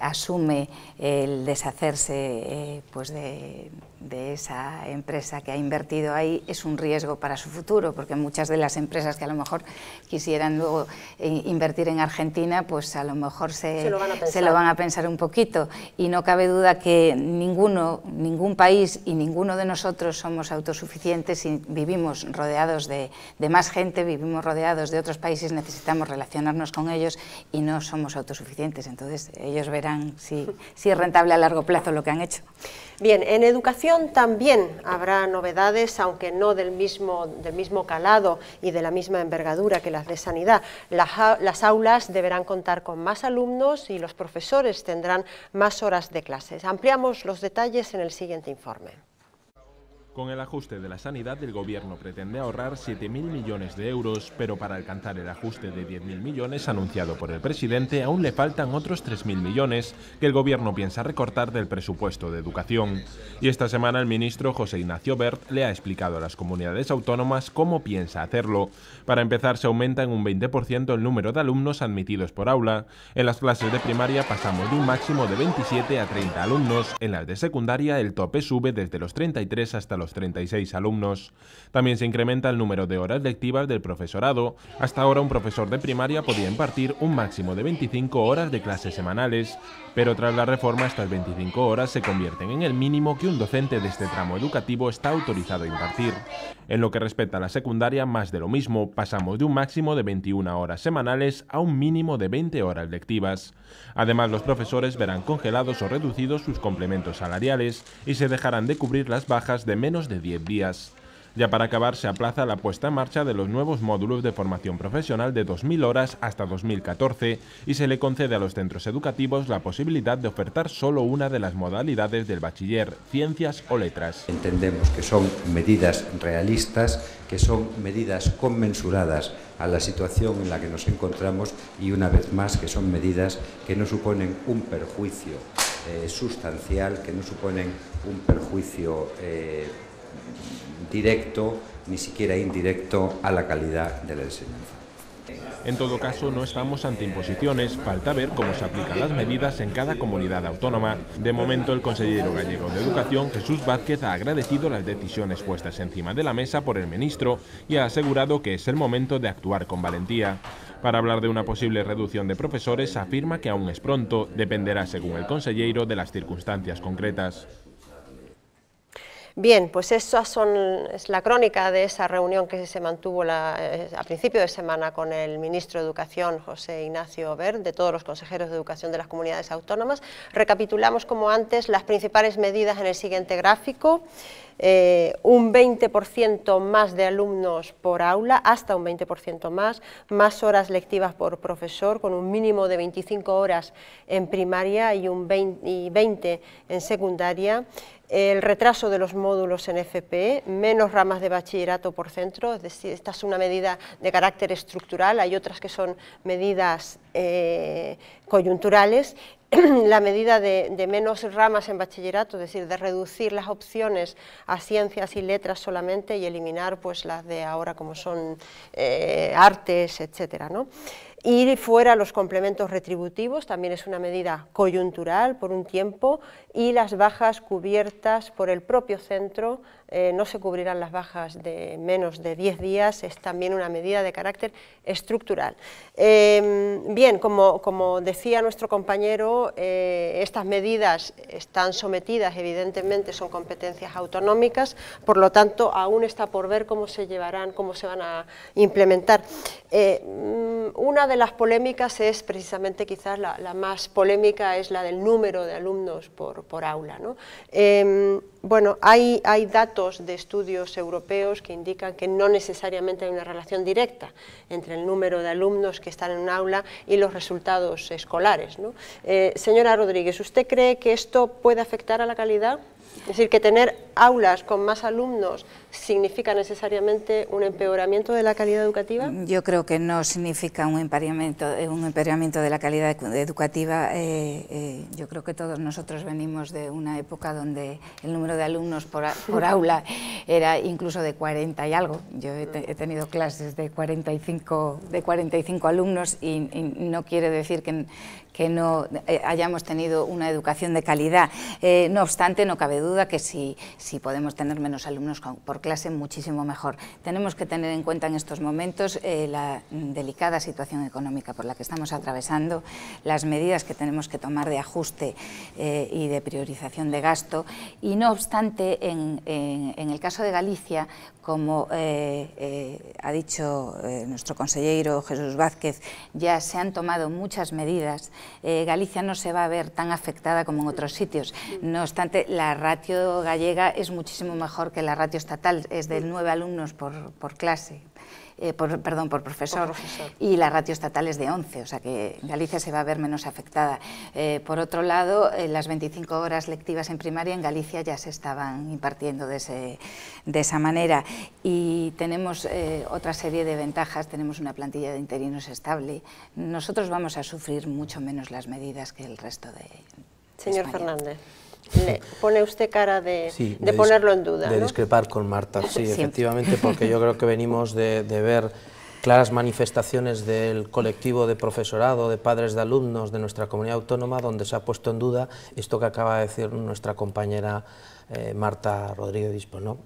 asume el deshacerse pues de esa empresa que ha invertido metido ahí es un riesgo para su futuro, porque muchas de las empresas que a lo mejor quisieran luego invertir en Argentina, pues a lo mejor se lo van a pensar un poquito, y no cabe duda que ningún país y ninguno de nosotros somos autosuficientes y vivimos rodeados de más gente, vivimos rodeados de otros países, necesitamos relacionarnos con ellos y no somos autosuficientes. Entonces ellos verán si es rentable a largo plazo lo que han hecho. Bien, en educación también habrá novedades, aunque no del mismo calado y de la misma envergadura que las de sanidad. Las aulas deberán contar con más alumnos y los profesores tendrán más horas de clases. Ampliamos los detalles en el siguiente informe. Con el ajuste de la sanidad, el Gobierno pretende ahorrar 7.000 millones de euros, pero para alcanzar el ajuste de 10.000 millones anunciado por el presidente, aún le faltan otros 3.000 millones que el Gobierno piensa recortar del presupuesto de educación. Y esta semana el ministro José Ignacio Wert le ha explicado a las comunidades autónomas cómo piensa hacerlo. Para empezar, se aumenta en un 20% el número de alumnos admitidos por aula. En las clases de primaria pasamos de un máximo de 27 a 30 alumnos. En las de secundaria el tope sube desde los 33 hasta los 36 alumnos. También se incrementa el número de horas lectivas del profesorado. Hasta ahora un profesor de primaria podía impartir un máximo de 25 horas de clases semanales, pero tras la reforma estas 25 horas se convierten en el mínimo que un docente de este tramo educativo está autorizado a impartir. En lo que respecta a la secundaria, más de lo mismo, pasamos de un máximo de 21 horas semanales a un mínimo de 20 horas lectivas. Además, los profesores verán congelados o reducidos sus complementos salariales y se dejarán de cubrir las bajas de menos de 10 días. Ya para acabar, se aplaza la puesta en marcha de los nuevos módulos de formación profesional de 2.000 horas hasta 2014 y se le concede a los centros educativos la posibilidad de ofertar solo una de las modalidades del bachiller, ciencias o letras. Entendemos que son medidas realistas, que son medidas conmensuradas a la situación en la que nos encontramos y, una vez más, que son medidas que no suponen un perjuicio sustancial, que no suponen un perjuicio directo, ni siquiera indirecto, a la calidad de la enseñanza. En todo caso, no estamos ante imposiciones, falta ver cómo se aplican las medidas en cada comunidad autónoma. De momento, el consejero gallego de Educación, Jesús Vázquez, ha agradecido las decisiones puestas encima de la mesa por el ministro y ha asegurado que es el momento de actuar con valentía. Para hablar de una posible reducción de profesores, afirma que aún es pronto, dependerá, según el consejero, de las circunstancias concretas. Bien, pues es la crónica de esa reunión que se mantuvo a principio de semana con el ministro de Educación, José Ignacio Wert, de todos los consejeros de educación de las comunidades autónomas. Recapitulamos, como antes, las principales medidas en el siguiente gráfico. Un 20% más de alumnos por aula, hasta un 20% más horas lectivas por profesor, con un mínimo de 25 horas en primaria y 20 en secundaria. El retraso de los módulos en FP, menos ramas de bachillerato por centro, es decir, esta es una medida de carácter estructural, hay otras que son medidas coyunturales. La medida de menos ramas en bachillerato, es decir, de reducir las opciones a ciencias y letras solamente y eliminar pues las de ahora como son artes, etcétera, ¿no? Y fuera los complementos retributivos, también es una medida coyuntural por un tiempo, y las bajas cubiertas por el propio centro, no se cubrirán las bajas de menos de 10 días, es también una medida de carácter estructural. Bien, como decía nuestro compañero, estas medidas están sometidas, evidentemente son competencias autonómicas, por lo tanto aún está por ver cómo se llevarán, cómo se van a implementar. Una de las polémicas es precisamente, quizás la más polémica, es la del número de alumnos por aula, ¿no? Bueno, hay datos de estudios europeos que indican que no necesariamente hay una relación directa entre el número de alumnos que están en un aula y los resultados escolares, ¿no? Señora Rodríguez, ¿usted cree que esto puede afectar a la calidad? Es decir, que tener aulas con más alumnos significa necesariamente un empeoramiento de la calidad educativa. Yo creo que no significa un empeoramiento de la calidad educativa. Yo creo que todos nosotros venimos de una época donde el número de alumnos por aula era incluso de 40 y algo. Yo he tenido clases de 45 alumnos y no quiere decir que no hayamos tenido una educación de calidad. No obstante, no cabe duda duda que si podemos tener menos alumnos por clase, muchísimo mejor. Tenemos que tener en cuenta en estos momentos la delicada situación económica por la que estamos atravesando, las medidas que tenemos que tomar de ajuste y de priorización de gasto, y no obstante, en el caso de Galicia, como ha dicho nuestro consellero Jesús Vázquez, ya se han tomado muchas medidas. Galicia no se va a ver tan afectada como en otros sitios. No obstante, la ratio gallega es muchísimo mejor que la ratio estatal, es de 9 alumnos por clase. Por profesor, y la ratio estatal es de 11, o sea que Galicia se va a ver menos afectada. Por otro lado, las 25 horas lectivas en primaria en Galicia ya se estaban impartiendo de esa manera, y tenemos otra serie de ventajas. Tenemos una plantilla de interinos estable. Nosotros vamos a sufrir mucho menos las medidas que el resto de Señor España. Fernández. Le pone usted cara de ponerlo en duda, de ¿no? discrepar con Marta, sí, efectivamente, porque yo creo que venimos de ver claras manifestaciones del colectivo de profesorado, de padres de alumnos de nuestra comunidad autónoma, donde se ha puesto en duda esto que acaba de decir nuestra compañera Marta Rodríguez Dispo, ¿no?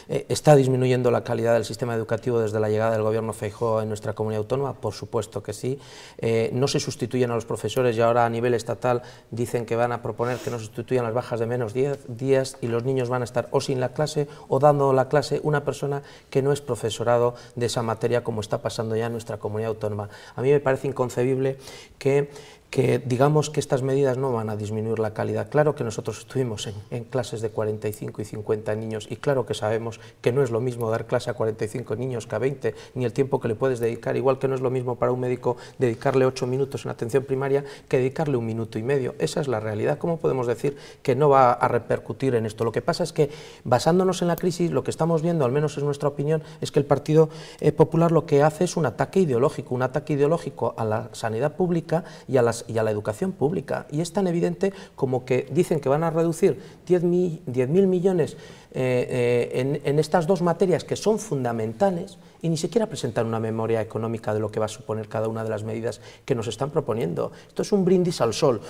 ¿Está disminuyendo la calidad del sistema educativo desde la llegada del gobierno Feijóo en nuestra comunidad autónoma? Por supuesto que sí. No se sustituyen a los profesores, y ahora a nivel estatal dicen que van a proponer que no sustituyan las bajas de menos 10 días, y los niños van a estar o sin la clase o dando la clase una persona que no es profesorado de esa materia, como está pasando ya en nuestra comunidad autónoma. A mí me parece inconcebible que digamos que estas medidas no van a disminuir la calidad. Claro que nosotros estuvimos en clases de 45 y 50 niños, y claro que sabemos que no es lo mismo dar clase a 45 niños que a 20, ni el tiempo que le puedes dedicar, igual que no es lo mismo para un médico dedicarle 8 minutos en atención primaria que dedicarle 1 minuto y medio. Esa es la realidad. ¿Cómo podemos decir que no va a repercutir en esto? Lo que pasa es que, basándonos en la crisis, lo que estamos viendo, al menos es nuestra opinión, es que el Partido Popular lo que hace es un ataque ideológico a la sanidad pública y a la educación pública, y es tan evidente como que dicen que van a reducir 10.000 millones en estas dos materias que son fundamentales, y ni siquiera presentan una memoria económica de lo que va a suponer cada una de las medidas que nos están proponiendo. Esto es un brindis al sol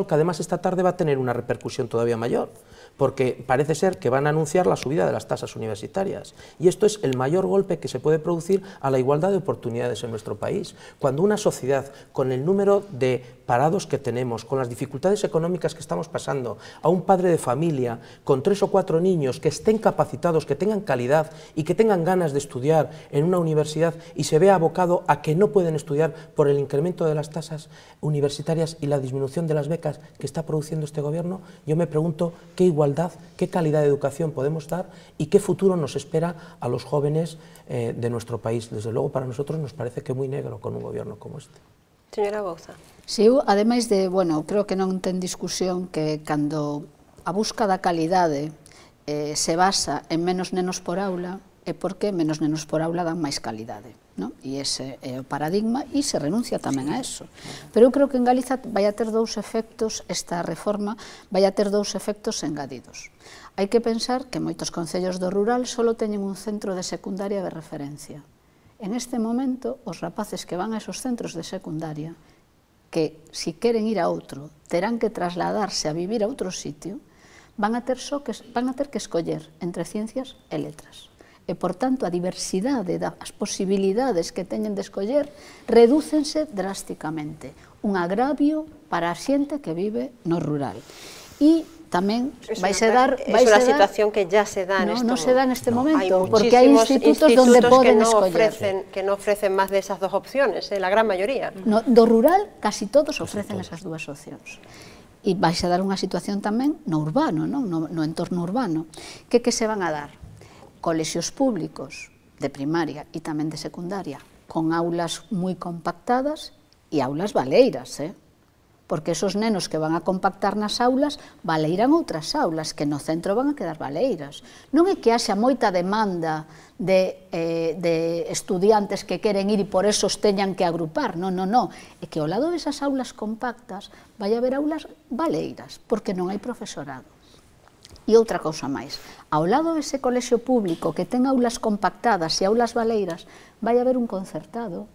que además esta tarde va a tener una repercusión todavía mayor, porque parece ser que van a anunciar la subida de las tasas universitarias, y esto es el mayor golpe que se puede producir a la igualdad de oportunidades en nuestro país. Cuando una sociedad, con el número de parados que tenemos, con las dificultades económicas que estamos pasando, a un padre de familia con 3 o 4 niños que estén capacitados, que tengan calidad y que tengan ganas de estudiar en una universidad, y se ve abocado a que no pueden estudiar por el incremento de las tasas universitarias y la disminución de las becas que está produciendo este gobierno, yo me pregunto qué igualdad, qué calidad de educación podemos dar y qué futuro nos espera a los jóvenes de nuestro país. Desde luego, para nosotros nos parece que muy negro con un gobierno como este. Señora Bouza. Si, ademais de, creo que non ten discusión que cando a busca da calidade se basa en menos nenos por aula, é porque menos nenos por aula dan máis calidade, non? E ese é o paradigma, e se renuncia tamén a eso. Pero eu creo que en Galiza vai a ter dous efectos, esta reforma vai a ter dous efectos engadidos. Hai que pensar que moitos concellos do rural só teñen un centro de secundaria de referencia. En este momento, os rapaces que van a esos centros de secundaria, que si queren ir a outro, terán que trasladarse a vivir a outro sitio, van a ter que escoller entre ciencias e letras. E, por tanto, a diversidade das posibilidades que teñen de escoller redúcense drásticamente. Un agravio para a xente que vive no rural. E tamén vaise dar... É unha situación que ya se da non se da neste momento, porque hai institutos onde poden escoller. Que non ofrecen máis de esas dos opciones, la gran maioría. Do rural, casi todos ofrecen esas dúas opcións. E vaise dar unha situación tamén no urbano, no entorno urbano. Que se van a dar? Colexios públicos de primaria e tamén de secundaria con aulas moi compactadas e aulas baleiras, porque esos nenos que van a compactar nas aulas baleiran outras aulas que no centro van a quedar baleiras. Non é que haxa moita demanda de estudiantes que queren ir e por eso os teñan que agrupar, non, é que ao lado desas aulas compactas vai haber aulas baleiras porque non hai profesorado. E outra cousa máis, ao lado dese colexio público que ten aulas compactadas e aulas baleiras, vai haber un concertado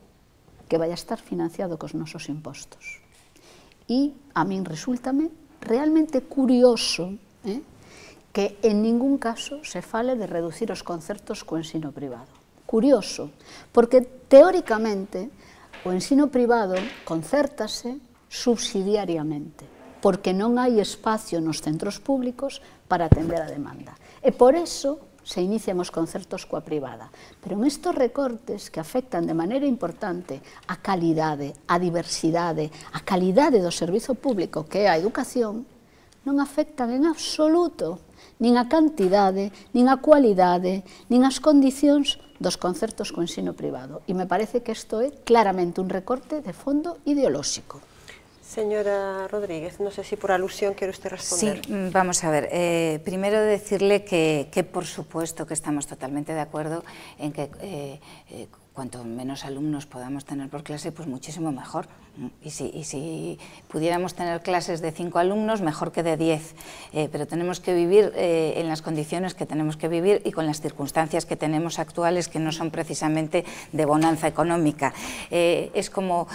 que vai a estar financiado cos nosos impostos. E a min resúltame realmente curioso que en ningún caso se fale de reducir os concertos co ensino privado. Curioso, porque teóricamente o ensino privado concértase subsidiariamente, porque non hai espacio nos centros públicos para atender a demanda. E por eso se inician os concertos coa privada. Pero en estos recortes que afectan de maneira importante a calidade, a diversidade, a calidade do servizo público que é a educación, non afectan en absoluto nin a cantidade, nin a cualidade, nin as condicións dos concertos co ensino privado. E me parece que isto é claramente un recorte de fondo ideolóxico. Señora Rodríguez, no sé si por alusión quiere usted responder. Sí, vamos a ver. Primero decirle que por supuesto que estamos totalmente de acuerdo en que cuanto menos alumnos podamos tener por clase, pues muchísimo mejor. Y si pudiéramos tener clases de 5 alumnos, mejor que de 10. Pero tenemos que vivir en las condiciones que tenemos que vivir y con las circunstancias que tenemos actuales, que no son precisamente de bonanza económica. Es como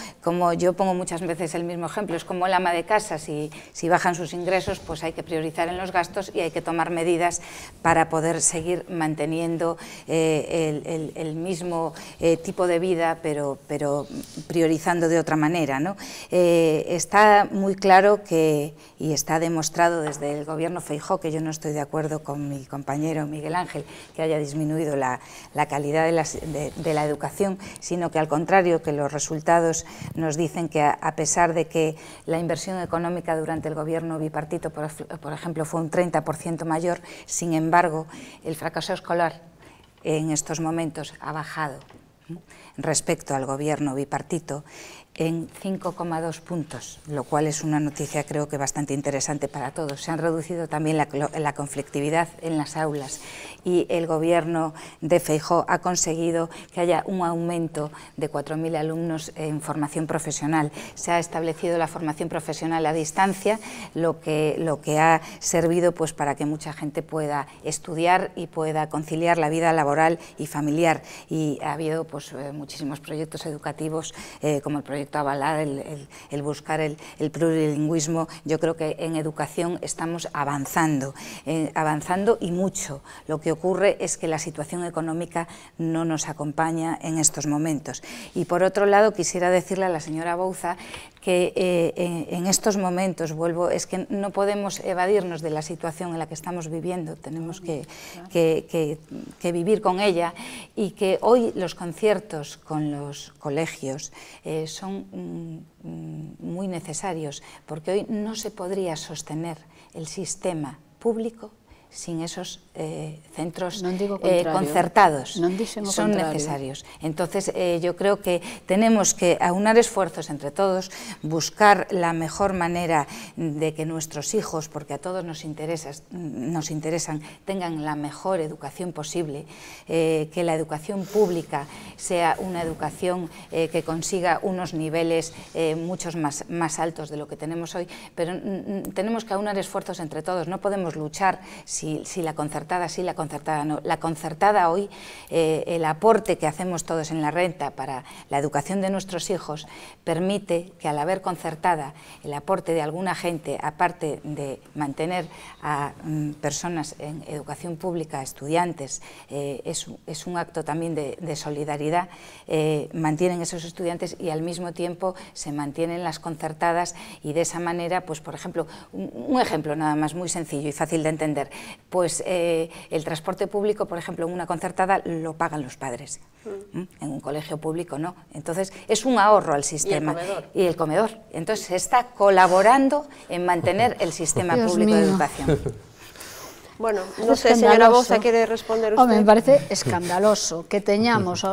yo pongo muchas veces el mismo ejemplo, es como el ama de casa. Si bajan sus ingresos, pues hay que priorizar en los gastos y hay que tomar medidas para poder seguir manteniendo el mismo tipo de vida, pero priorizando de otra manera, ¿no? Está muy claro que, y está demostrado desde el gobierno Feijóo, que yo no estoy de acuerdo con mi compañero Miguel Ángel, que haya disminuido la calidad de la educación, sino que al contrario, que los resultados nos dicen que a pesar de que la inversión económica durante el gobierno bipartito, por ejemplo, fue un 30% mayor, sin embargo, el fracaso escolar en estos momentos ha bajado respecto al gobierno bipartito en 5,2 puntos, lo cual es una noticia creo que bastante interesante para todos. Se han reducido también la conflictividad en las aulas y el gobierno de Feijóo ha conseguido que haya un aumento de 4.000 alumnos en formación profesional. Se ha establecido la formación profesional a distancia, lo que ha servido pues para que mucha gente pueda estudiar y pueda conciliar la vida laboral y familiar. Y ha habido pues muchísimos proyectos educativos como el proyecto Avalar, el buscar el plurilingüismo. Yo creo que en educación estamos avanzando y mucho. Lo que ocurre es que la situación económica no nos acompaña en estos momentos. Y por otro lado, quisiera decirle a la señora Bouza que en estos momentos, es que no podemos evadirnos de la situación en la que estamos viviendo, tenemos que vivir con ella, y que hoy los conciertos con los colegios son muy necesarios, porque hoy no se podría sostener el sistema público sin esos centros concertados. Son necesarios. Entonces yo creo que tenemos que aunar esfuerzos entre todos, buscar la mejor manera de que nuestros hijos, porque a todos nos interesan, tengan la mejor educación posible, que la educación pública sea una educación que consiga unos niveles muchos más altos de lo que tenemos hoy, pero tenemos que aunar esfuerzos entre todos. No podemos luchar si la concertada sí, la concertada no. La concertada hoy, el aporte que hacemos todos en la renta para la educación de nuestros hijos, permite que al haber concertada el aporte de alguna gente, aparte de mantener a personas en educación pública, estudiantes, es un acto también de solidaridad, mantienen esos estudiantes y al mismo tiempo se mantienen las concertadas, y de esa manera, pues por ejemplo, un ejemplo nada más muy sencillo y fácil de entender, pues el transporte público, por ejemplo, en una concertada lo pagan los padres, en un colegio público no. Entonces es un ahorro al sistema. Y el comedor. Entonces se está colaborando en mantener el sistema público de educación. Bueno, no sé, señora Bouza, ¿quiere responder usted? Me parece escandaloso que teñamos,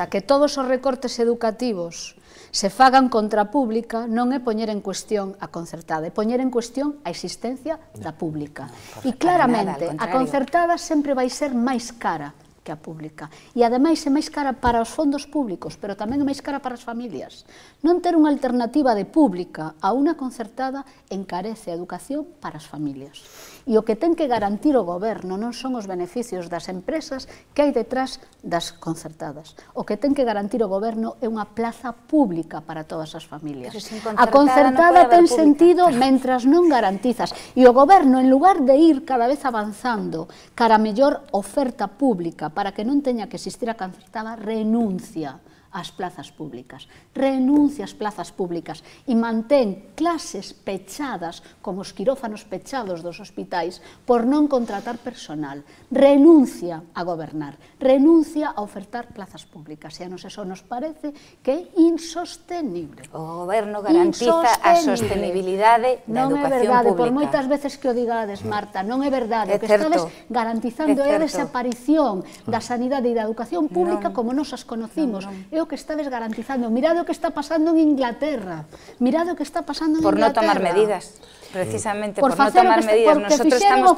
que todos os recortes educativos se fagan contra a pública, non é poñer en cuestión a concertada, é poñer en cuestión a existencia da pública. E claramente, a concertada sempre vai ser máis cara que a pública. E ademais é máis cara para os fondos públicos, pero tamén é máis cara para as familias. Non ter unha alternativa de pública a unha concertada encarece a educación para as familias. E o que ten que garantir o goberno non son os beneficios das empresas que hai detrás das concertadas. O que ten que garantir o goberno é unha plaza pública para todas as familias. A concertada ten sentido mentras non garantizas. E o goberno, en lugar de ir cada vez avanzando cara a mellor oferta pública para que non teña que existir a concertada, renuncia ás plazas públicas, renuncia ás plazas públicas e mantén clases pechadas como os quirófanos pechados dos hospitais por non contratar personal, renuncia a gobernar, renuncia a ofertar plazas públicas e a nos eso nos parece que é insostenible. O goberno garantiza a sostenibilidade da educación pública. Non é verdade, por moitas veces que o digades, Marta, non é verdade, o que estades garantizando é a desaparición da sanidade e da educación pública como nos as conocimos, o que estades garantizando. Mirade o que está pasando en Inglaterra. Mirade o que está pasando en Inglaterra. Por non tomar medidas. Precisamente por non tomar medidas. Nosotros estamos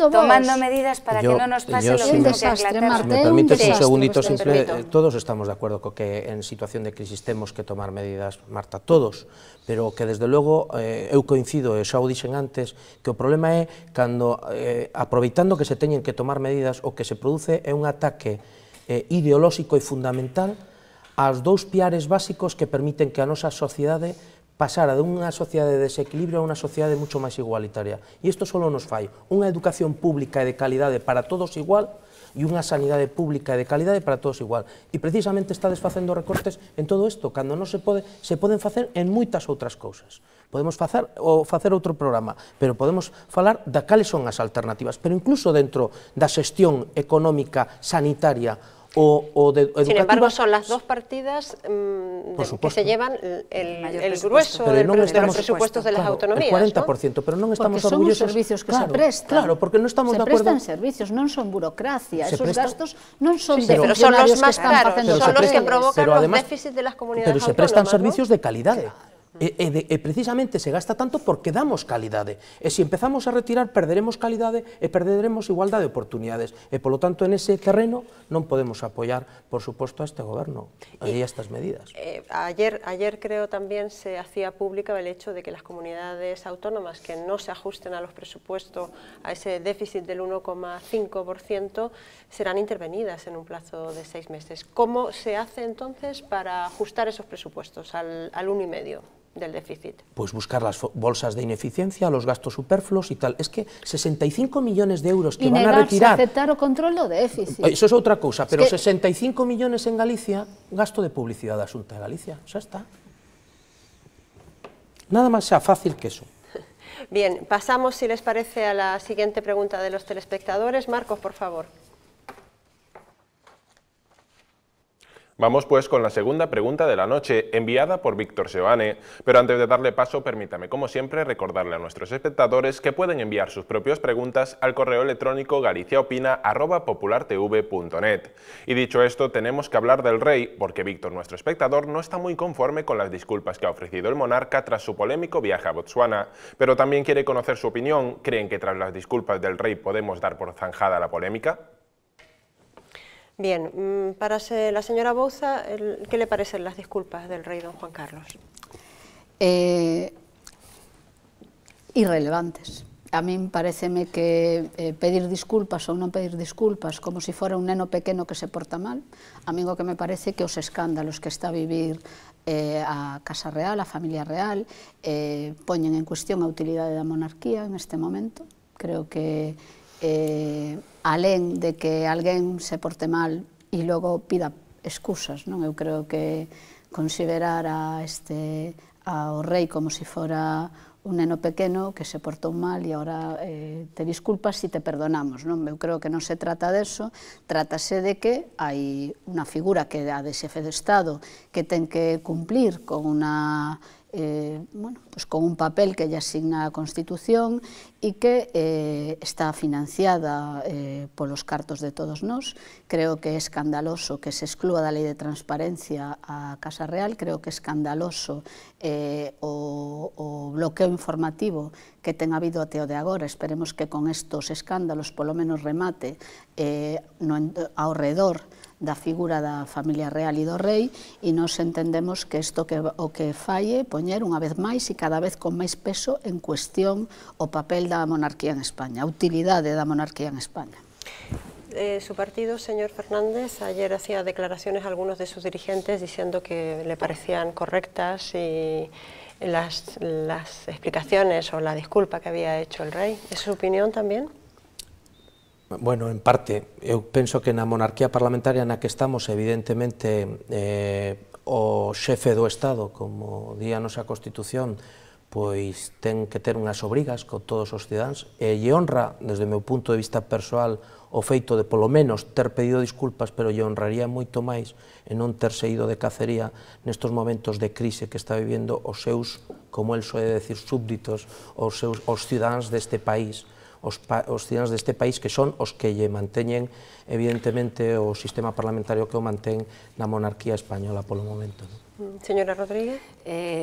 tomando medidas para que non nos pase lo mismo que a Inglaterra. Si me permites un segundito simple, todos estamos de acuerdo con que en situación de crisis temos que tomar medidas, Marta, todos, pero que desde logo eu coincido, e xa o dixen antes, que o problema é cando, aproveitando que se teñen que tomar medidas, o que se produce é un ataque ideolóxico e fundamental aos dous piares básicos que permiten que a nosa sociedade pasara de unha sociedade de desequilibrio a unha sociedade mucho máis igualitaria. E isto só nos fai unha educación pública e de calidade para todos igual e unha sanidade pública e de calidade para todos igual. E precisamente estades facendo recortes en todo isto, cando non se poden facer en moitas outras cousas. Podemos facer outro programa, pero podemos falar de cales son as alternativas, pero incluso dentro da xestión económica sanitaria o de educativa. Sin embargo, son las dos partidas que se llevan el grueso de los presupuestos de las autonomías, el 40%, pero non estamos orgullosos. Porque son os servicios que se prestan. Claro, porque non estamos de acuerdo. Se prestan servicios, non son burocracia, esos gastos non son de funcionarios que están facendo. Son los que provocan los déficits de las comunidades autónomas. Pero se prestan servicios de calidade. E precisamente se gasta tanto porque damos calidade, e se empezamos a retirar perderemos calidade e perderemos igualdade de oportunidades, e polo tanto en ese terreno non podemos apoiar, por suposto, a este goberno e a estas medidas. Ayer creo también se hacía pública el hecho de que las comunidades autónomas que no se ajusten a los presupuestos, a ese déficit del 1,5%, serán intervenidas en un plazo de 6 meses. ¿Cómo se hace entonces para ajustar esos presupuestos al 1,5% del déficit? Pues buscar las bolsas de ineficiencia, los gastos superfluos y tal. Es que 65 millones de euros que van a retirar... E aceptar o control do déficit. Eso es outra cousa, pero 65 millones en Galicia, gasto de publicidade da Xunta de Galicia, xa está. Nada máis xa fácil que eso. Bien, pasamos, si les parece, a la siguiente pregunta de los telespectadores. Marcos, por favor. Vamos pues con la segunda pregunta de la noche, enviada por Víctor Seoane. Pero antes de darle paso, permítame, como siempre, recordarle a nuestros espectadores que pueden enviar sus propias preguntas al correo electrónico galiciaopina@populartv.net. Y dicho esto, tenemos que hablar del rey, porque Víctor, nuestro espectador, no está muy conforme con las disculpas que ha ofrecido el monarca tras su polémico viaje a Botsuana, pero también quiere conocer su opinión. ¿Creen que tras las disculpas del rey podemos dar por zanjada la polémica? Bien, para la señora Bouza, ¿qué le parecen las disculpas del rey don Juan Carlos? Irrelevantes. A min pareceme que pedir disculpas ou non pedir disculpas como se fora un neno pequeno que se porta mal, a min o que me parece que os escándalos que está a vivir a Casa Real, a familia real, poñen en cuestión a utilidade da monarquía en este momento. Creo que alén de que alguén se porte mal e logo pida excusas, non? Eu creo que considerar ao rei como se fora un neno pequeno que se portou mal e agora te disculpas e te perdonamos, non? Eu creo que non se trata deso, trátase de que hai unha figura que é a de xefe de Estado que ten que cumplir con unha bueno, pues con un papel que lle asigna a Constitución e que está financiada polos cartos de todos nós. Creo que é escandaloso que se exclúa da Lei de Transparencia a Casa Real, creo que é escandaloso o bloqueo informativo que ten habido até o de agora. Esperemos que con estos escándalos polo menos remate ao redor da figura da familia real e do rei, e nos entendemos que isto o que fai é poñer unha vez máis e cada vez con máis peso en cuestión o papel da monarquía en España, a utilidade da monarquía en España. Su partido, señor Fernández, ayer hacía declaraciones a algunos de sus dirigentes diciendo que le parecían correctas y las explicaciones o la disculpa que había hecho el rey. ¿Es su opinión también? Bueno, en parte, eu penso que na monarquía parlamentaria na que estamos, evidentemente, o xefe do Estado, como di a nosa Constitución, pois ten que ter unhas obrigas con todos os cidadáns, e lle honra, desde o meu punto de vista persoal, o feito de, polo menos, ter pedido disculpas, pero lle honraría moito máis en non ter saído de cacería nestes momentos de crise que está vivendo os seus, como el soe decir, súbditos, os cidadáns deste país, os cidadáns deste país que son os que lle manteñen evidentemente o sistema parlamentario que o mantén na monarquía española polo momento. Señora Rodríguez?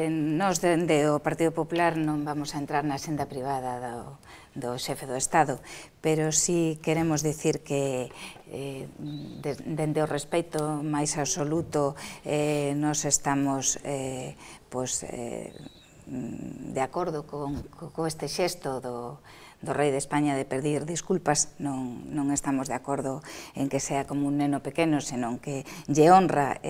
Nos dende o Partido Popular non vamos a entrar na senda privada do xefe do Estado, pero sí queremos dicir que dende o respeito máis absoluto nos estamos de acordo con este xesto do rei de España de pedir disculpas. Non estamos de acordo en que sea como un neno pequeno, senón que lle honra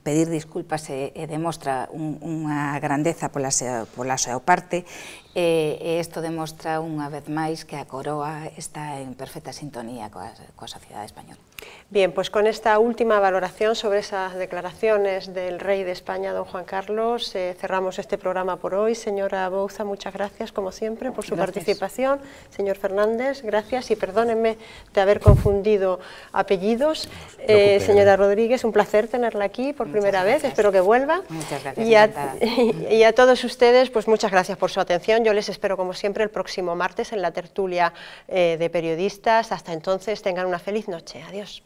pedir disculpas e demostra unha grandeza pola súa parte, e isto demostra unha vez máis que a Coroa está en perfecta sintonía coa sociedade española. Bien, pues con esta última valoración sobre esas declaraciones del rey de España, don Juan Carlos, cerramos este programa por hoy. Señora Bouza, muchas gracias, como siempre, por su participación. Señor Fernández, gracias, y perdónenme de haber confundido apellidos. Señora Rodríguez, un placer tenerla aquí por primera vez, espero que vuelva. Muchas gracias, y a todos ustedes, pues muchas gracias por su atención. Yo les espero, como siempre, el próximo martes en la tertulia de periodistas. Hasta entonces, tengan una feliz noche. Adiós.